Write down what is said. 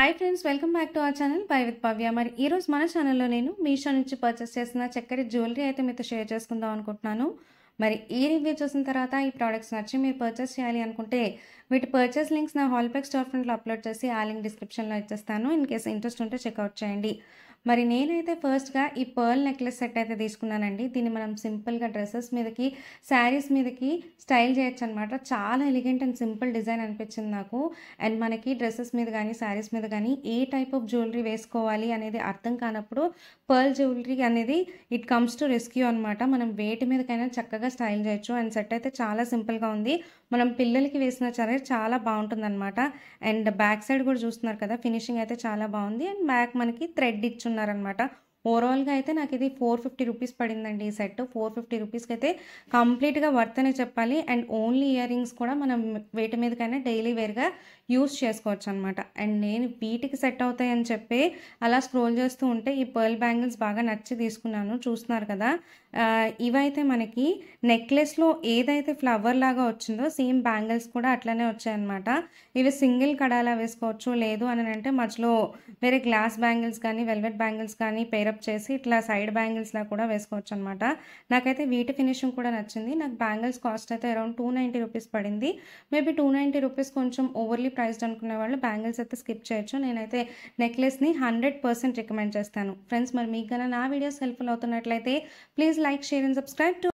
Hi friends, welcome back to our channel by with Pavya. మరి ఈరోజు మన ఛానల్లో నేను మీషో నుంచి పర్చేస్ చేసిన చక్కటి జ్యువెలరీ అయితే మీతో షేర్ చేసుకుందాం అనుకుంటున్నాను. మరి ఈ రివ్యూ చూసిన తర్వాత ఈ ప్రోడక్ట్స్ నచ్చి మీరు పర్చేస్ చేయాలి అనుకుంటే వీటి పర్చేస్ లింక్స్ నా హాల్పెక్ స్టోర్ ఫ్రంట్లో అప్లోడ్ చేసి ఆ లింక్ డిస్క్రిప్షన్లో ఇచ్చేస్తాను. ఇన్ కేస్ ఇంట్రెస్ట్ ఉంటే చెక్అవుట్ చేయండి. మరి నేనైతే ఫస్ట్గా ఈ పర్ల్ నెక్లెస్ సెట్ అయితే తీసుకున్నానండి. దీన్ని మనం సింపుల్గా డ్రెస్సెస్ మీదకి, శారీస్ మీదకి స్టైల్ చేయొచ్చు అనమాట. చాలా ఎలిగెంట్ అండ్ సింపుల్ డిజైన్ అనిపించింది నాకు. అండ్ మనకి డ్రెస్సెస్ మీద కానీ శారీస్ మీద కానీ ఏ టైప్ ఆఫ్ జ్యువెలరీ వేసుకోవాలి అనేది అర్థం కానప్పుడు పర్ల్ జ్యువెలరీ అనేది ఇట్ కమ్స్ టు రెస్క్యూ అనమాట. మనం వేటి మీదకైనా చక్కగా స్టైల్ చేయొచ్చు. అండ్ సెట్ అయితే చాలా సింపుల్గా ఉంది. మనం పిల్లలకి వేసిన సరే చాలా బాగుంటుంది అనమాట. అండ్ బ్యాక్ సైడ్ కూడా చూస్తున్నారు కదా, ఫినిషింగ్ అయితే చాలా బాగుంది. అండ్ బ్యాక్ మనకి థ్రెడ్ ఇచ్చున్నారనమాట. ఓవరాల్గా అయితే నాకు ఇది 450 రూపీస్ పడిందండి. ఈ సెట్ 450 రూపీస్కి అయితే కంప్లీట్గా వర్త్ అనే చెప్పాలి. అండ్ ఓన్లీ ఇయర్ రింగ్స్ కూడా మనం వేటి మీదకైనా డైలీ వేర్గా యూస్ చేసుకోవచ్చు అనమాట. అండ్ నేను వీటికి సెట్ అవుతాయని చెప్పి అలా స్క్రోల్ చేస్తూ ఉంటే ఈ పర్ల్ బ్యాంగిల్స్ బాగా నచ్చి తీసుకున్నాను. చూస్తున్నారు కదా, ఇవైతే మనకి నెక్లెస్లో ఏదైతే ఫ్లవర్ లాగా వచ్చిందో సేమ్ బ్యాంగిల్స్ కూడా అట్లనే వచ్చాయన్నమాట. ఇవి సింగిల్ కడాలా వేసుకోవచ్చు, లేదు అని అంటే మధ్యలో వేరే గ్లాస్ బ్యాంగిల్స్ కానీ వెల్వెట్ బ్యాంగిల్స్ కానీ పేరప్ చేసి ఇట్లా సైడ్ బ్యాంగిల్స్లా కూడా వేసుకోవచ్చు అనమాట. నాకైతే వీటి ఫినిషింగ్ కూడా నచ్చింది. నాకు బ్యాంగిల్స్ కాస్ట్ అయితే అరౌండ్ 290 రూపీస్ పడింది. మేబీ 290 రూపీస్ కొంచెం ఓవర్లీ ప్రైస్డ్ అనుకునే వాళ్ళు బ్యాంగిల్స్ అయితే స్కిప్ చేయొచ్చు. నేనైతే నెక్లెస్ని 100% రికమెండ్ చేస్తాను. ఫ్రెండ్స్, మరి మీకు కన్నా నా వీడియోస్ హెల్ప్ఫుల్ అవుతున్నట్లయితే please like, share and subscribe to